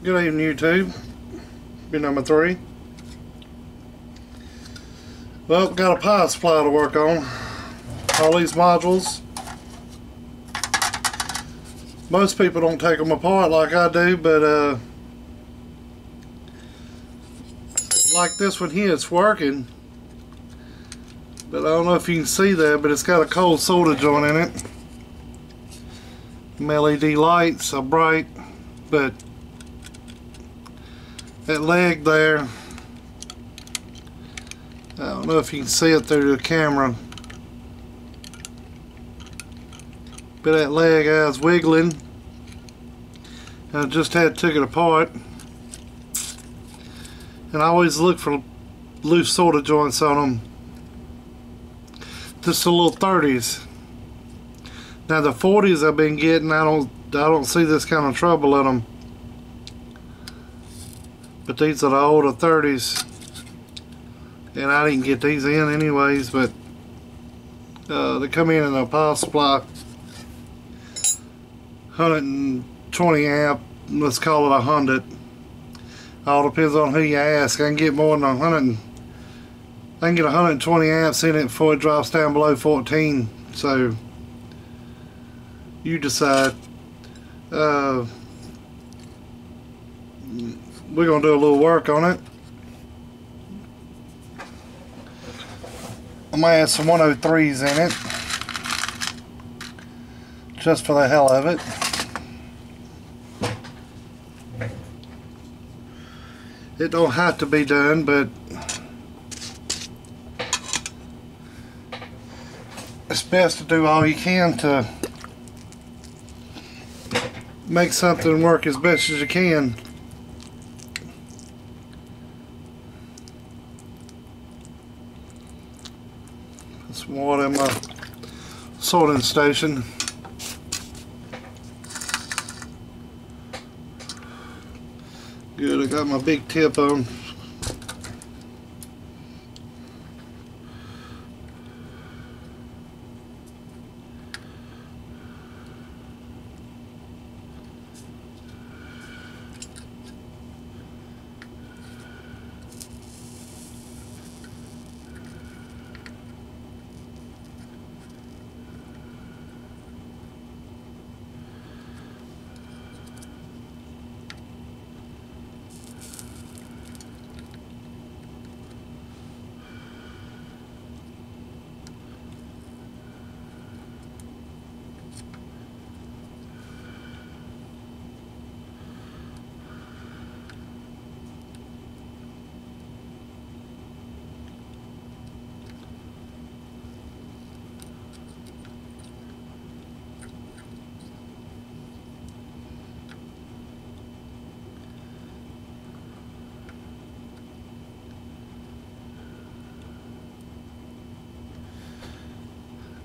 Good evening, YouTube. Be number 3. Well, got a power supply to work on. All these modules. Most people don't take them apart like I do, but like this one here, it's working. But I don't know if you can see that, but it's got a cold solder joint in it. Them LED lights are bright, but that leg there, I don't know if you can see it through the camera, but that leg I was wiggling, and I just had took it apart. And I always look for loose solder joints on them. Just the little 30s. Now the 40s I've been getting, I don't see this kind of trouble in them. But these are the older 30s, and I didn't get these in anyways. But they come in a power supply, 120 amp. Let's call it 100. All depends on who you ask. I can get more than 100. I can get 120 amps in it before it drops down below 14. So you decide. We're going to do a little work on it. I might add some 103s in it, just for the hell of it. It don't have to be done, but it's best to do all you can to make something work as best as you can. Put some water in my soldering station. Good, I got my big tip on.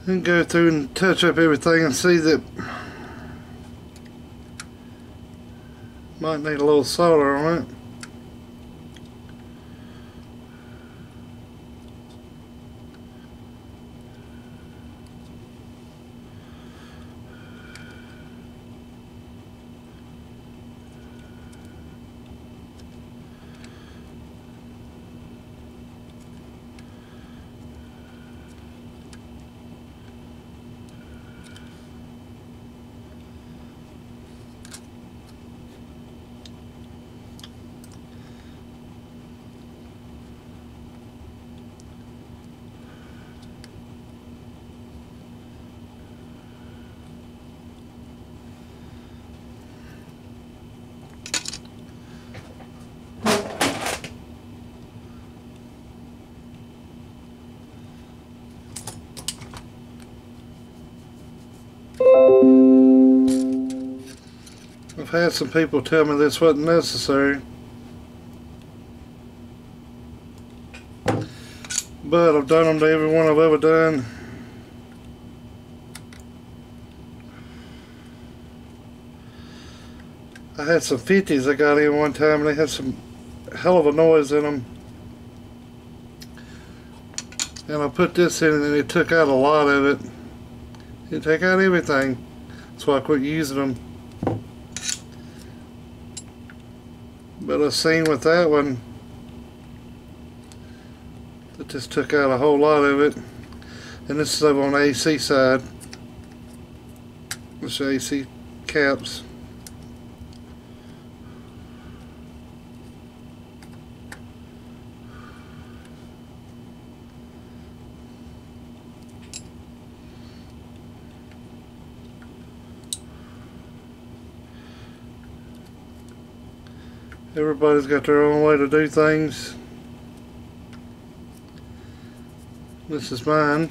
And go through and touch up everything and see that might need a little solder on it. I've had some people tell me this wasn't necessary, but I've done them to every one I've ever done. I had some 50s I got in one time, and they had some hell of a noise in them. And I put this in, and it took out a lot of it. It took out everything. That's why I quit using them. But I seen with that one, it just took out a whole lot of it. And this is over on the AC side. This is AC caps. Everybody's got their own way to do things. This is mine.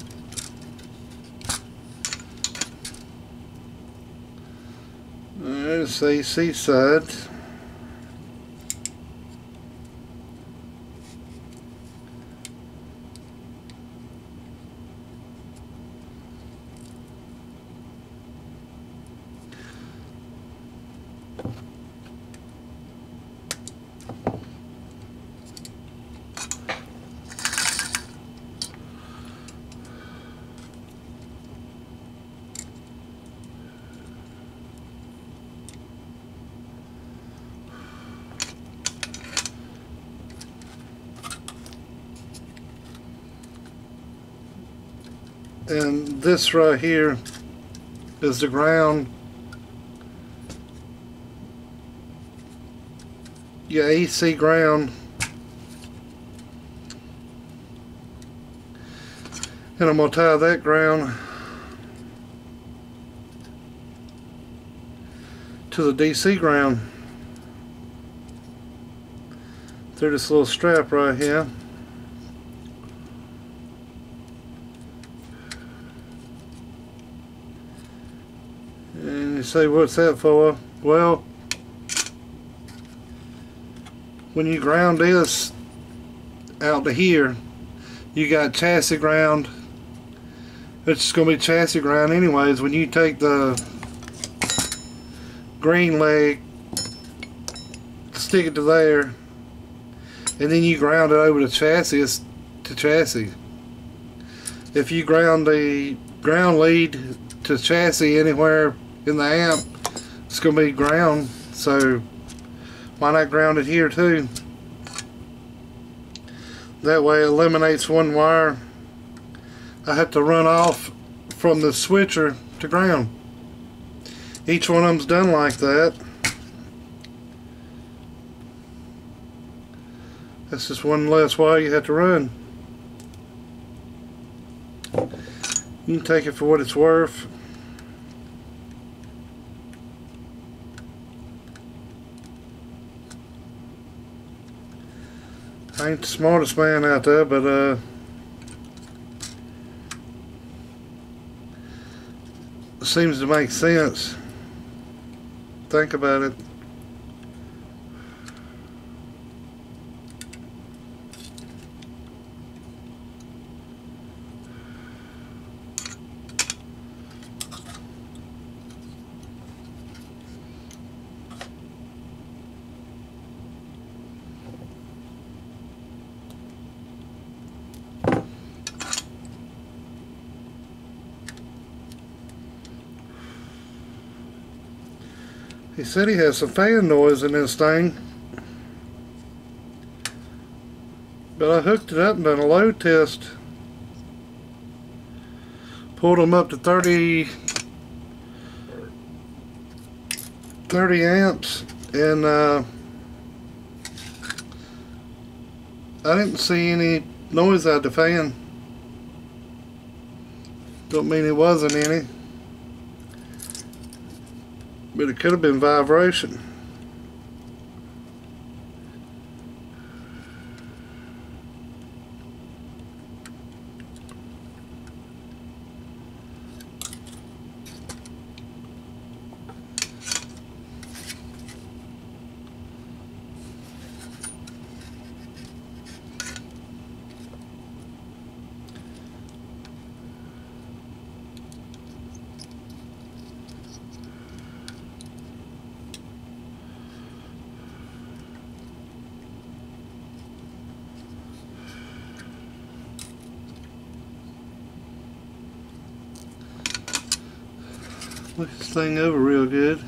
There's the AC side. And this right here is the ground. Your AC ground. And I'm going to tie that ground to the DC ground through this little strap right here. And you say, what's that for? Well, when you ground this out to here, you got chassis ground. It's going to be chassis ground anyways. When you take the green leg, stick it to there, and then you ground it over the chassis, it's to chassis. If you ground the ground lead to chassis anywhere in the amp, it's going to be ground. So why not ground it here too? That way it eliminates one wire I have to run off from the switcher to ground. Each one of them's done like that. That's just one less wire you have to run. You can take it for what it's worth. I ain't the smartest man out there, but it seems to make sense. Think about it. He said he has some fan noise in this thing, but I hooked it up and done a load test. Pulled them up to 30 amps, and I didn't see any noise out the fan. Don't mean it wasn't any, but it could have been vibration. Look this thing over real good.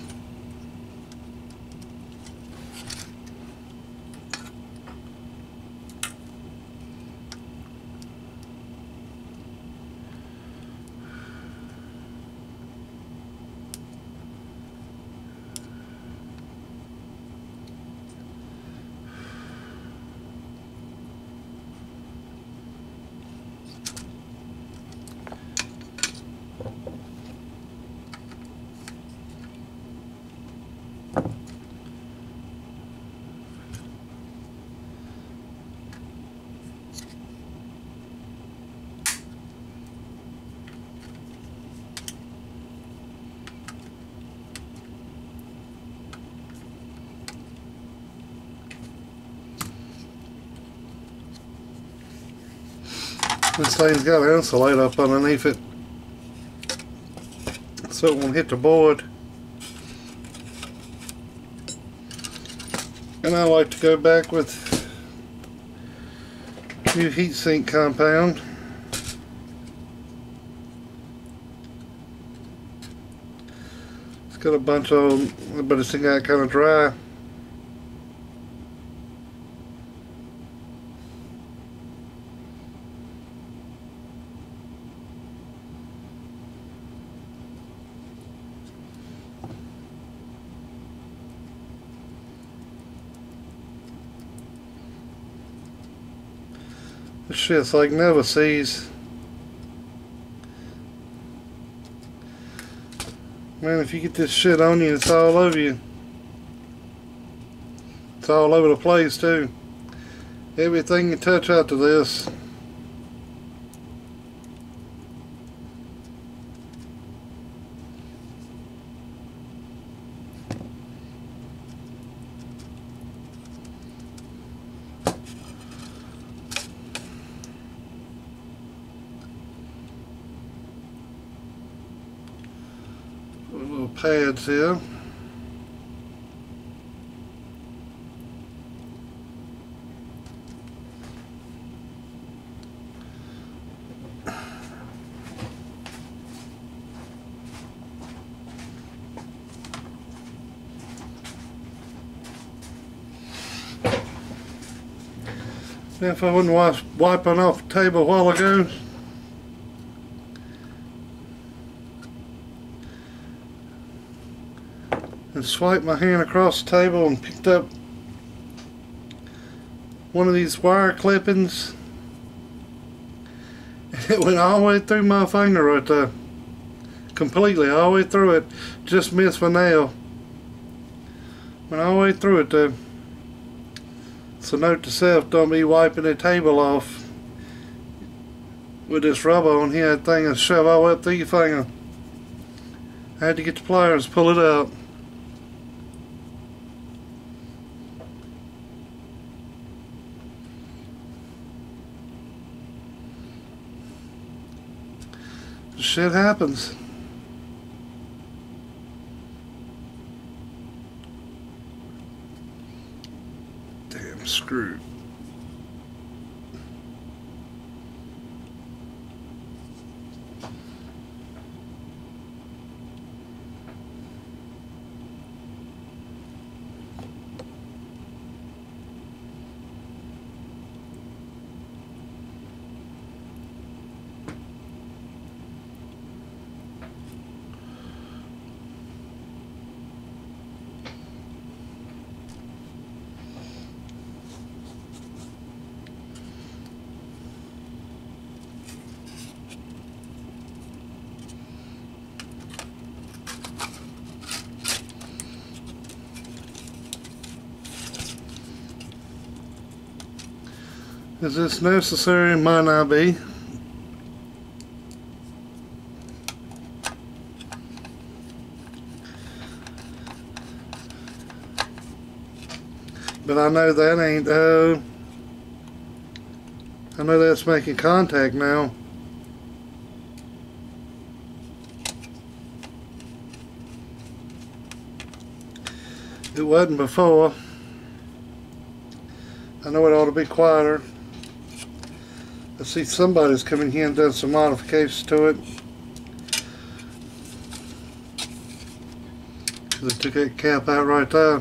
This thing's got an insulate up underneath it so it won't hit the board. And I like to go back with new heatsink compound. It's got a bunch of, but it's got kind of dry. This shit's like Never-Seez. Man, if you get this shit on you, it's all over you. It's all over the place too. Everything you touch after this. Little pads here. If I wasn't wiping off the table a while ago, and swiped my hand across the table and picked up one of these wire clippings, it went all the way through my finger right there, completely all the way through it. Just missed my nail, went all the way through it there. So note to self, don't be wiping the table off with this rubber on here. That thing will shove all the way up through your finger. I had to get the pliers to pull it out. Shit happens. Damn screw. Is this necessary? Might not be. But I know that ain't, I know that's making contact now. It wasn't before. I know it ought to be quieter. I see somebody's come in here and done some modifications to it. They took that cap out right there.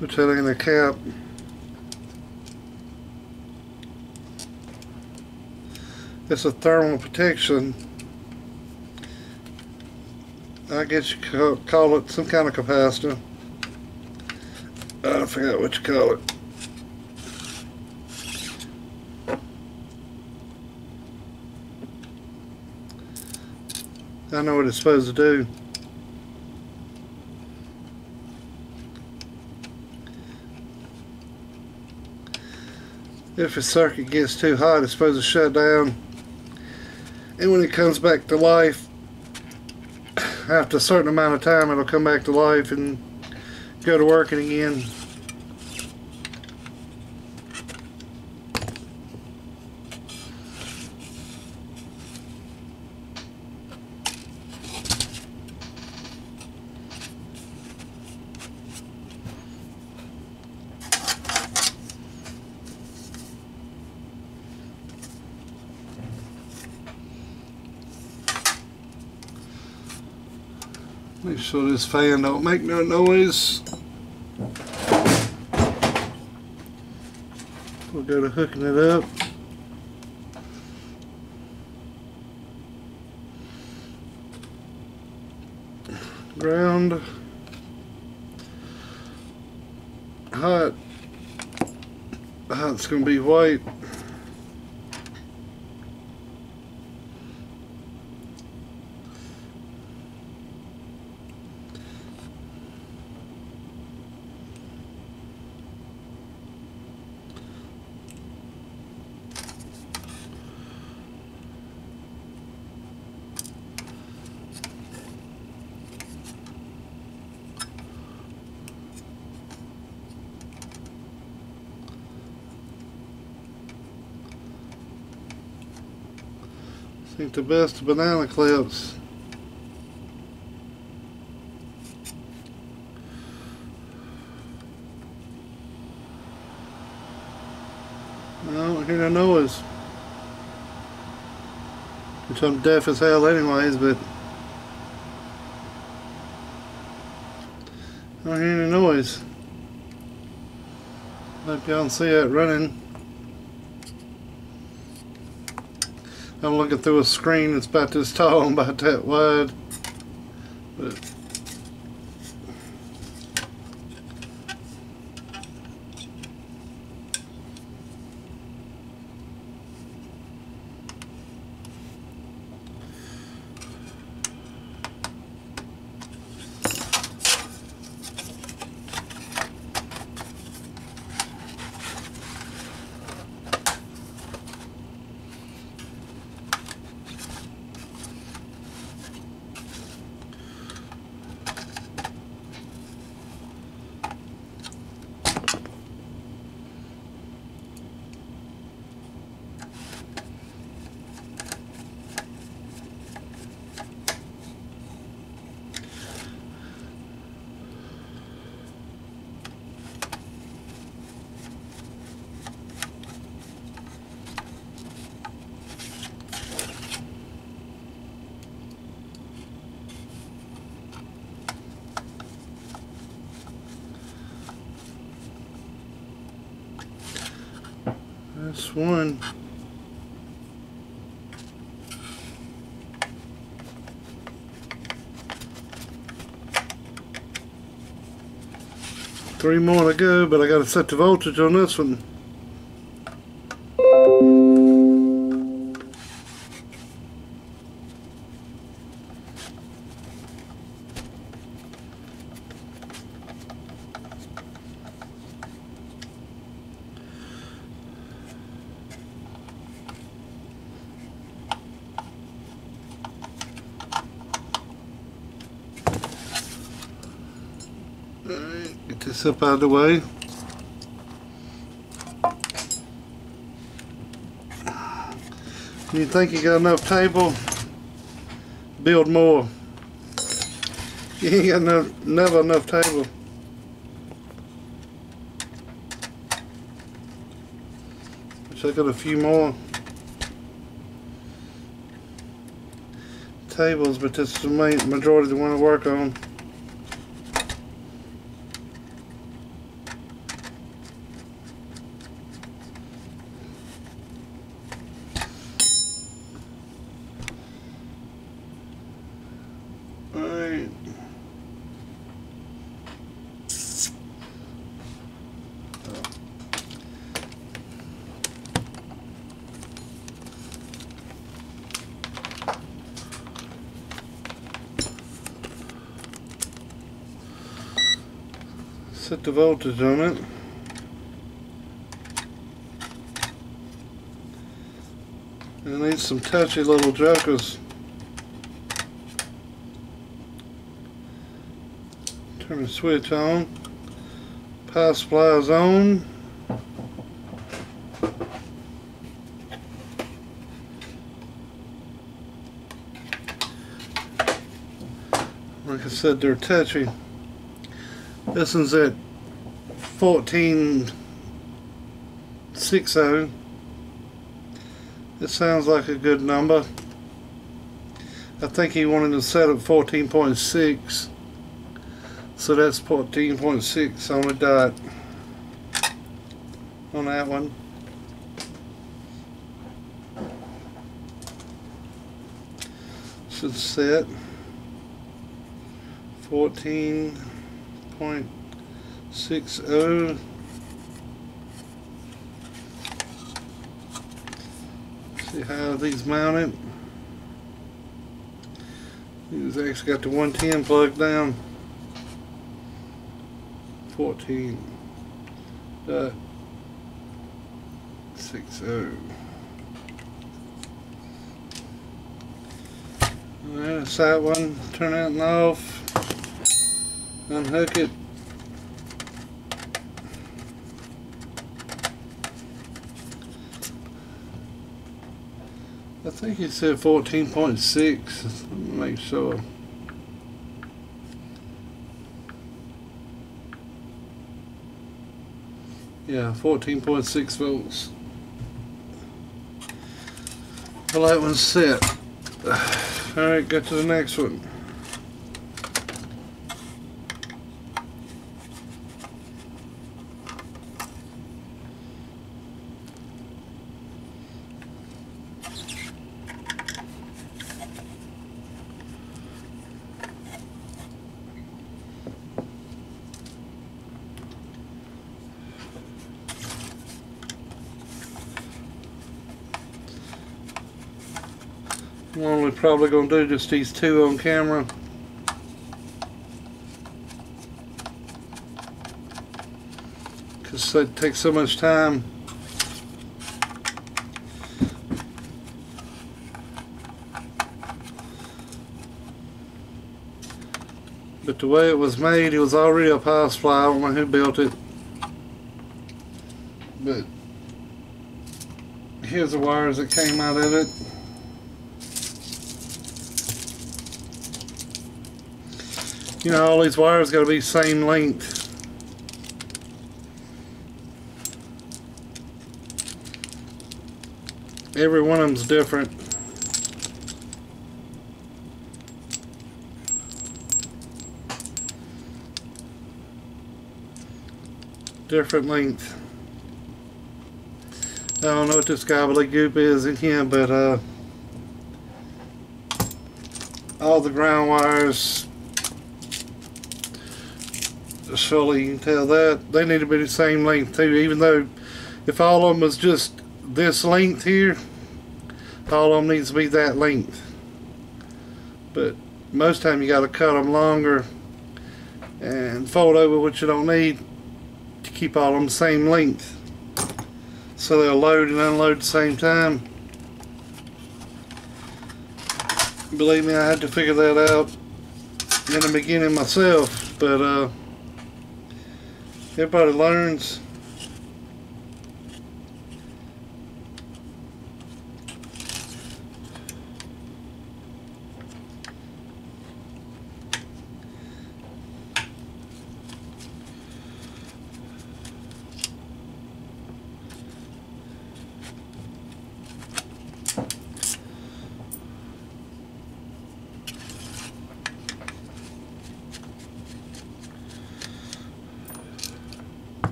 Which that ain't a cap. It's a thermal protection. I guess you could call it some kind of capacitor. I forgot what you call it. I know what it's supposed to do. If a circuit gets too hot, it's supposed to shut down and when it comes back to life, after a certain amount of time, it'll come back to life and go to working again. Make sure this fan don't make no noise. We'll go to hooking it up. Ground. Hot. Hot's gonna be white. I think the best banana clips. I don't hear no noise. Which I'm deaf as hell anyways, but I don't hear any noise. Hope y'all can see that running. I'm looking through a screen that's about this tall and about that wide. But that's one. Three more to go, but I gotta set the voltage on this one. Alright, get this up out of the way. You think you got enough table? Build more. You ain't got never enough table. Wish I got a few more tables, but this is the majority they want to work on. Alright. Set the voltage on it. And these some touchy little jokers. Turn the switch on. Power supply is on. Like I said, they're touchy. This one's at 1460. It sounds like a good number. I think he wanted to set at 14.6. So that's 14.6 on the dot on that one. Should set 14.60. See how these mounted. These actually got the 110 plugged down. 14.60. Alright, that's that one. Turn that one off. Unhook it. I think he said 14.6. Let me make sure. Yeah, 14.6 volts. Well, that one's set. Alright, go to the next one. I'm only probably going to do just these two on camera. Because it takes so much time. But the way it was made, it was already a power supply. I don't know who built it. But here's the wires that came out of it. You know, all these wires got to be same length. Every one of them's different. Different length. I don't know what this gobbledygook is in here, but all the ground wires, surely you can tell that they need to be the same length too, even though if all of them was just this length here, all of them needs to be that length. But most time you got to cut them longer and fold over what you don't need to keep all of them the same length, so they'll load and unload at the same time. Believe me, I had to figure that out in the beginning myself, but everybody learns.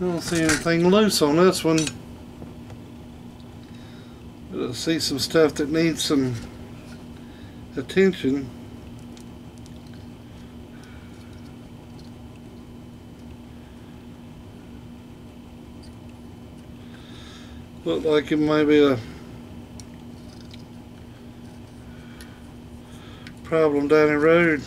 I don't see anything loose on this one. But I see some stuff that needs some attention. Look like it might be a problem down the road.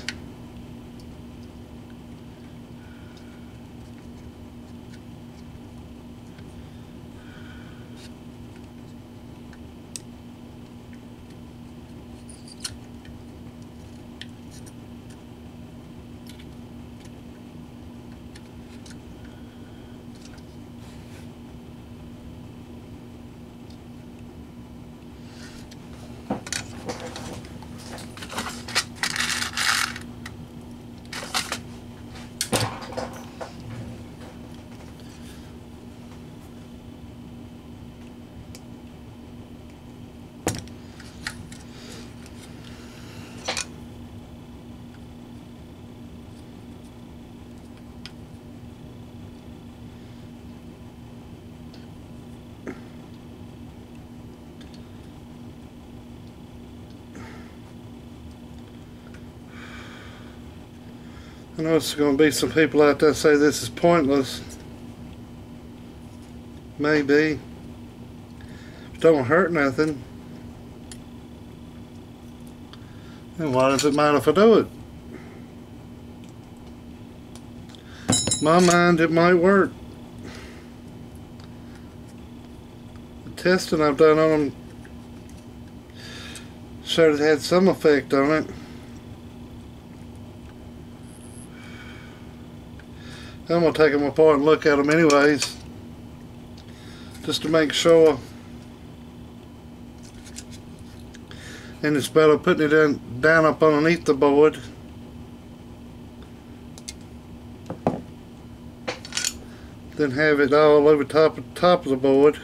I know there's going to be some people out there say this is pointless. Maybe. Don't hurt nothing. And why does it matter if I do it? In my mind, it might work. The testing I've done on them showed it had some effect on it. I'm going to take them apart and look at them anyways, just to make sure. And it's better putting it down up underneath the board than have it all over top of the board.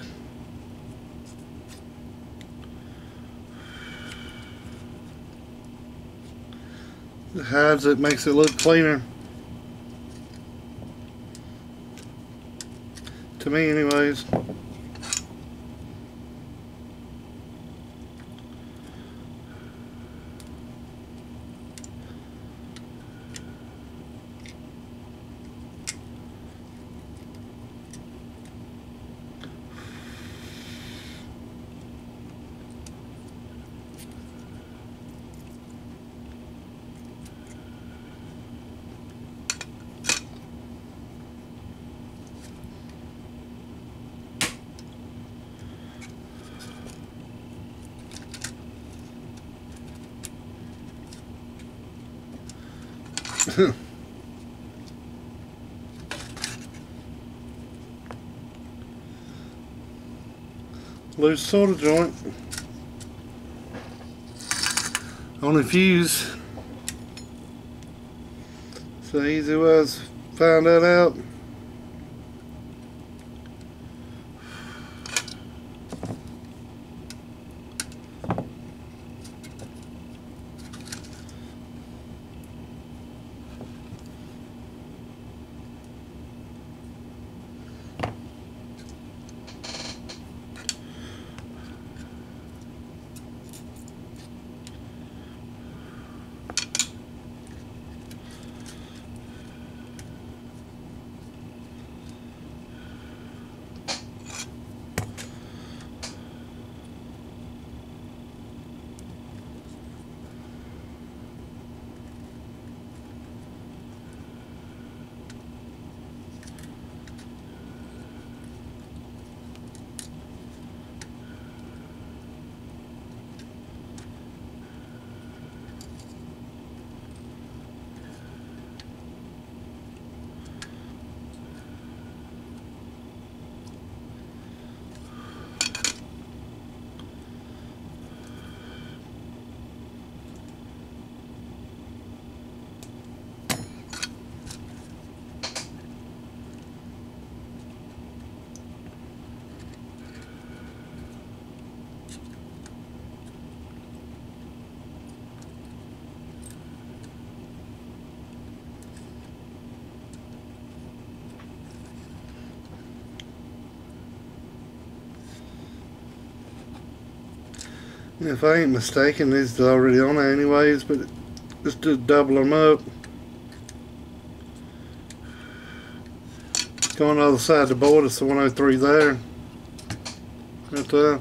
It hides it, makes it look cleaner. To me anyways. Loose solder joint on the fuse. So easy was find that out. If I ain't mistaken, these are already on there anyways, but just to double them up. Go on the other side of the board, it's the 103 there. Right there.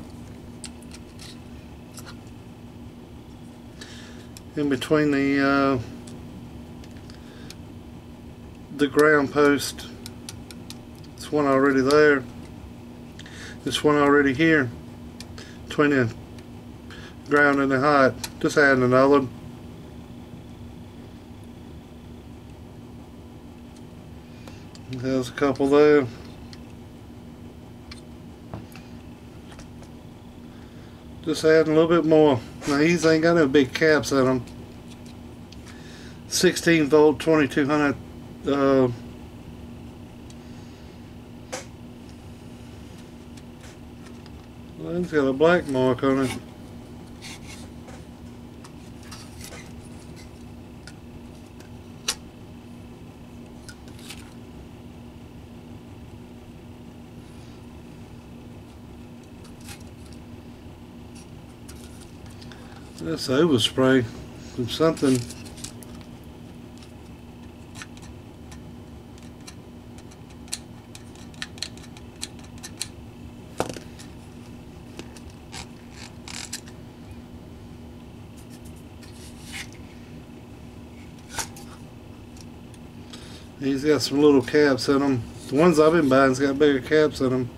In between the ground post. It's one already there. This one already here. Between the ground and the height. Just adding another. There's a couple there. Just adding a little bit more. Now these ain't got no big caps in them. 16 volt 2200 well, it's got a black mark on it. That's overspray from something. He's got some little caps in them. The ones I've been buying's got bigger caps in them.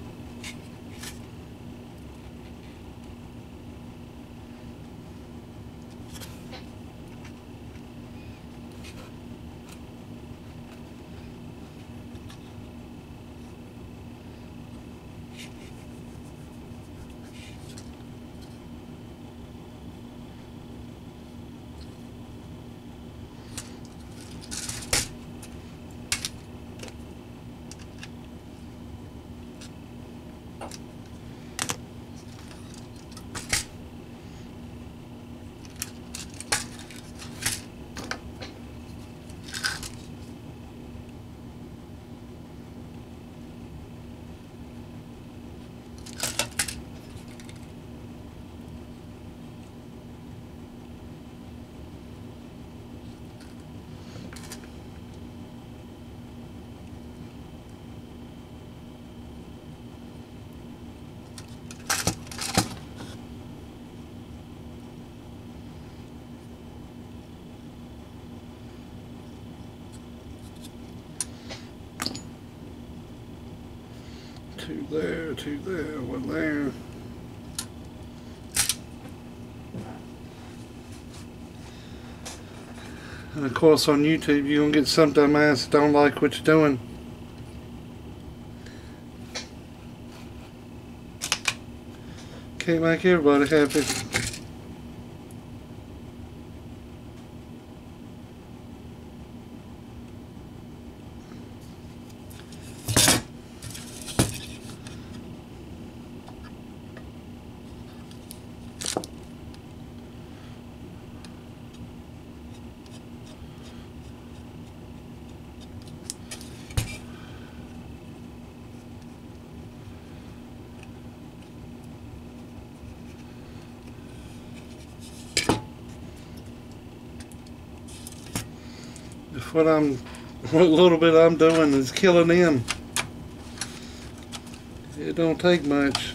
Two there, one there. And of course on YouTube you're gonna get some dumbass that don't like what you're doing. Can't make everybody happy. If what little bit I'm doing is killing them, it don't take much.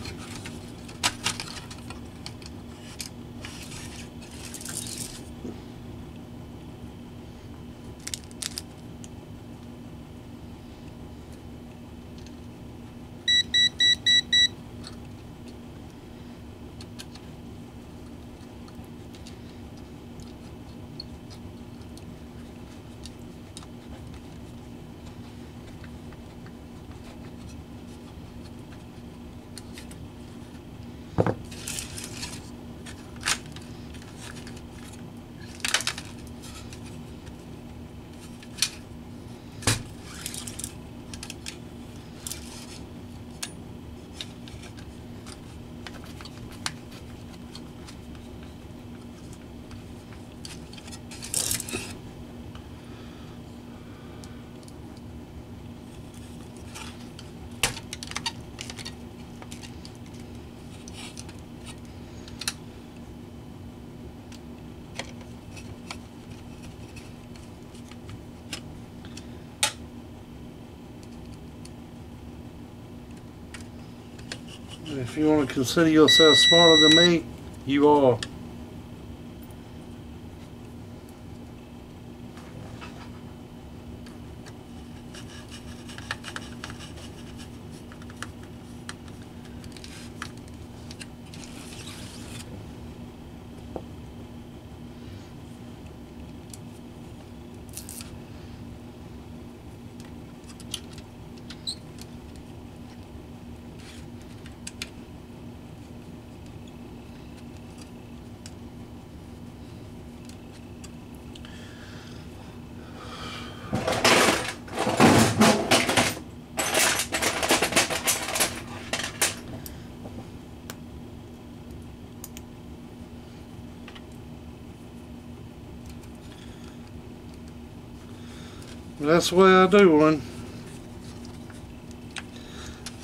If you want to consider yourself smarter than me, you are. That's the way I do one.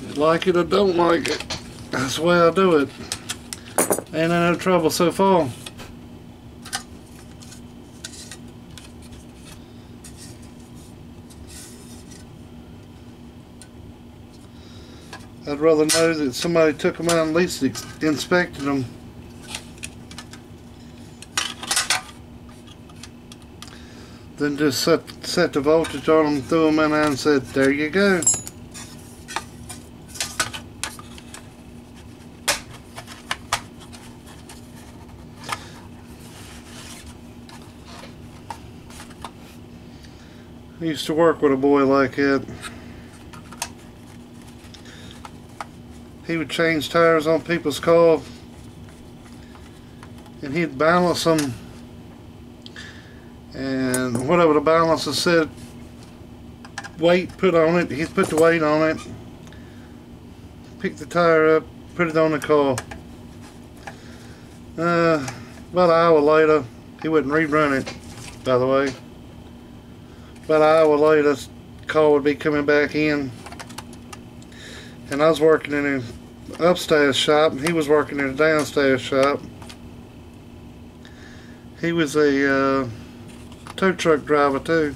You like it or don't like it. That's the way I do it. Ain't no trouble so far. I'd rather know that somebody took them out and at least inspected them. Then just set the voltage on them, threw them in there and said, there you go. I used to work with a boy like that. He would change tires on people's cars and he'd balance them, and whatever the balancer said weight put on it, he'd put the weight on it, pick the tire up, put it on the car. About an hour later, he wouldn't rerun it, by the way. About an hour later, the car would be coming back in, and I was working in an upstairs shop and he was working in a downstairs shop. He was a tow truck driver too.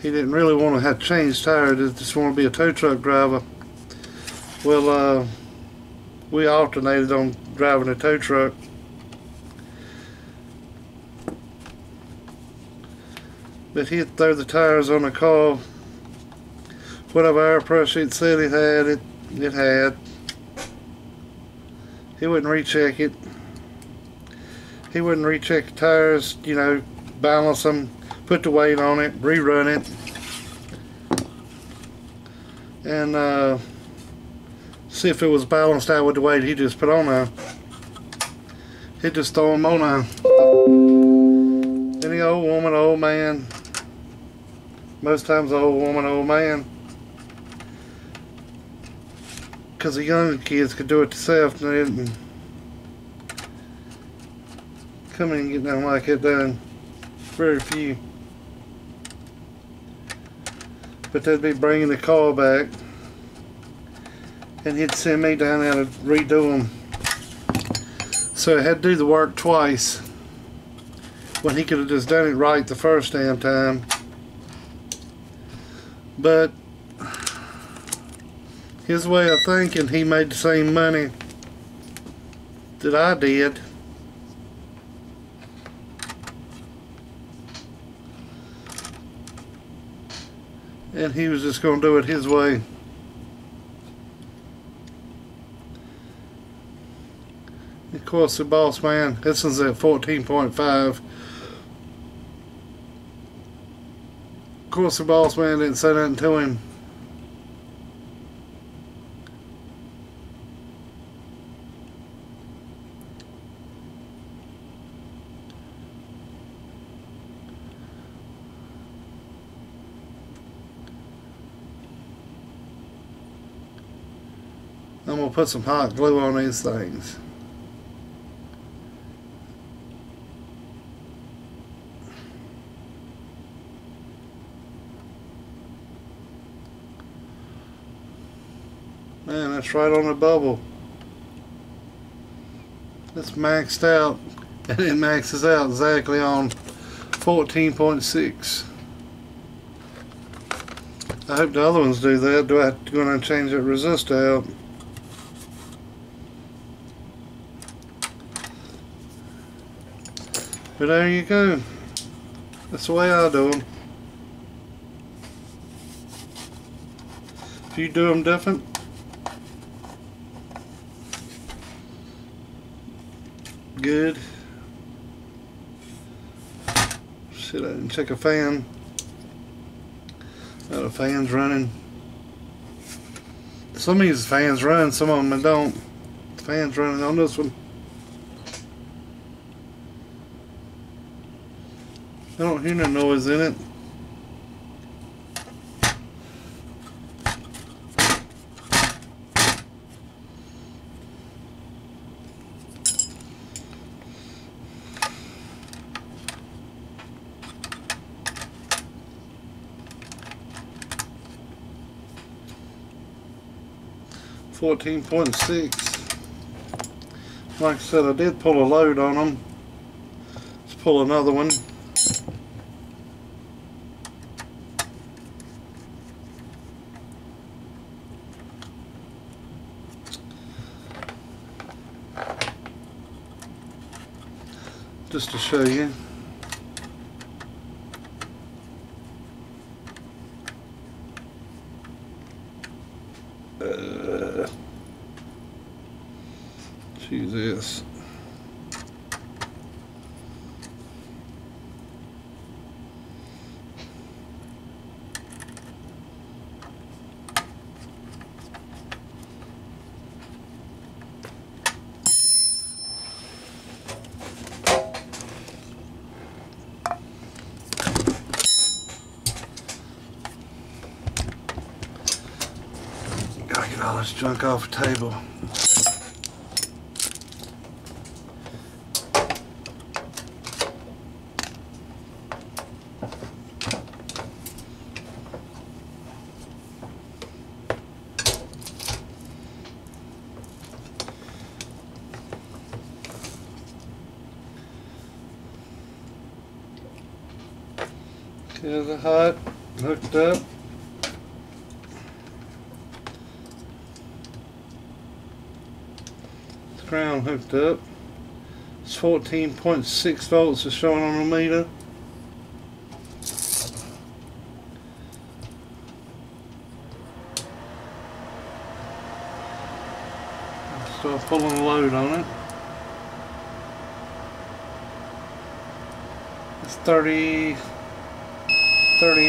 He didn't really want to have changed tires, he just wanted to be a tow truck driver. Well, we alternated on driving a tow truck. But he'd throw the tires on the car. Whatever air pressure it said it had, it had. He wouldn't recheck it. He wouldn't recheck the tires, you know, balance them, put the weight on it, rerun it, and see if it was balanced out with the weight he just put on there. He'd just throw them on there. Any old woman, old man, most times old woman, old man, because the younger kids could do it themselves and they didn't come in and get nothing like it done. Very few. But they'd be bringing the car back and he'd send me down there to redo them. So I had to do the work twice when he could have just done it right the first damn time. But his way of thinking, he made the same money that I did. And he was just going to do it his way. Of course, the boss man, this one's at 14.5. Of course, the boss man didn't say nothing to him. I'm going to put some hot glue on these things. Man, that's right on the bubble. It's maxed out, and it maxes out exactly on 14.6. I hope the other ones do that. Do I have to go in and change that resistor out? But there you go. That's the way I do them. If you do them different, good. Sit out and check a fan. The fan's running. Some of these fans run, some of them don't. The fan's running on this one. I don't hear no noise in it. .6. Like I said, I did pull a load on them. Let's pull another one. Just to show you. Choose this. Gotta get all this junk off the table. Here's the hot, hooked up. The crown hooked up. It's 14.6 volts is showing on the meter. Start pulling the load on it. It's 30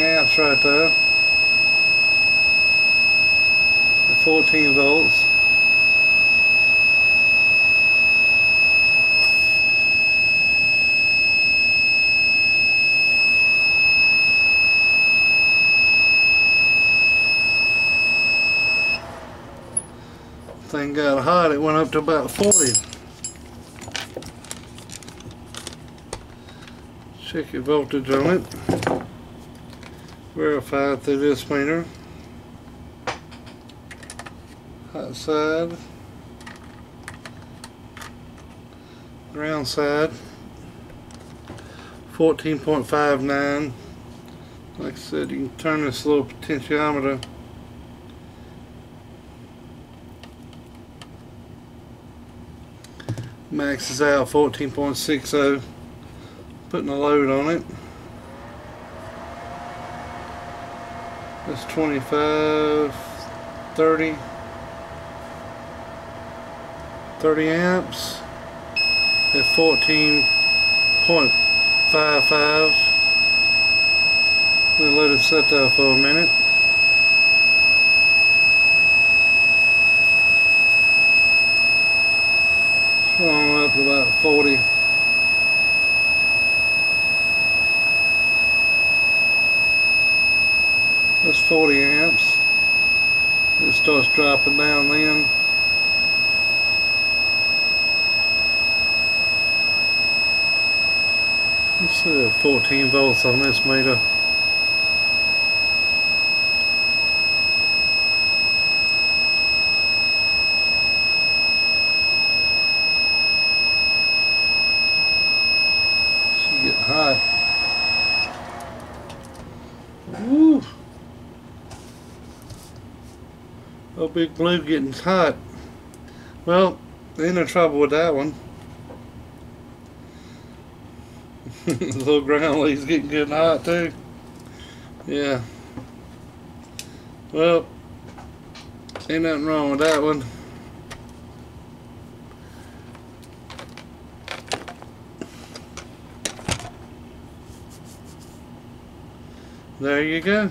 amps right there. At 14 volts. Thing got hot, it went up to about 40. Check your voltage on it. Verify it through this meter. Hot side. Ground side. 14.59. Like I said, you can turn this little potentiometer. Maxes out 14.60. Putting a load on it. That's 25, 30 amps at 14.55. We'll let it sit there for a minute. Swung up to about 40. That's 40 amps. It starts dropping down then. Let's see, 14 volts on this meter. It's getting hot. Woo! Oh, Big Blue getting hot. Well, ain't no trouble with that one. The little ground leaf's getting good and hot too. Yeah. Well, ain't nothing wrong with that one. There you go.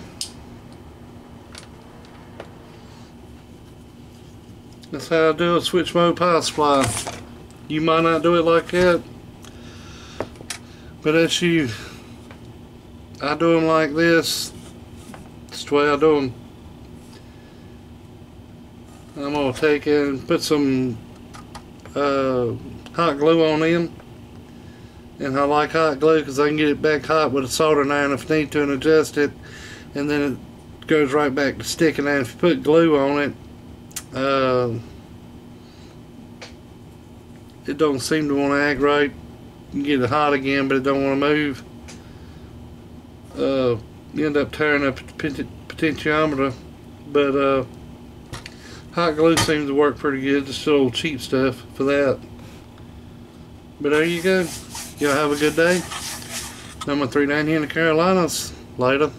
That's how I do a switch mode power supply. You might not do it like that, but that's you. I do them like this. That's the way I do them. I'm going to take it and put some hot glue on them. And I like hot glue because I can get it back hot with a soldering iron if I need to and adjust it. And then it goes right back to sticking. And if you put glue on it, it don't seem to want to act right. You can get it hot again, but it don't want to move. You end up tearing up the potentiometer. But hot glue seems to work pretty good. Just a little cheap stuff for that. But there you go. Y'all have a good day. Number 39 here in the Carolinas. Later.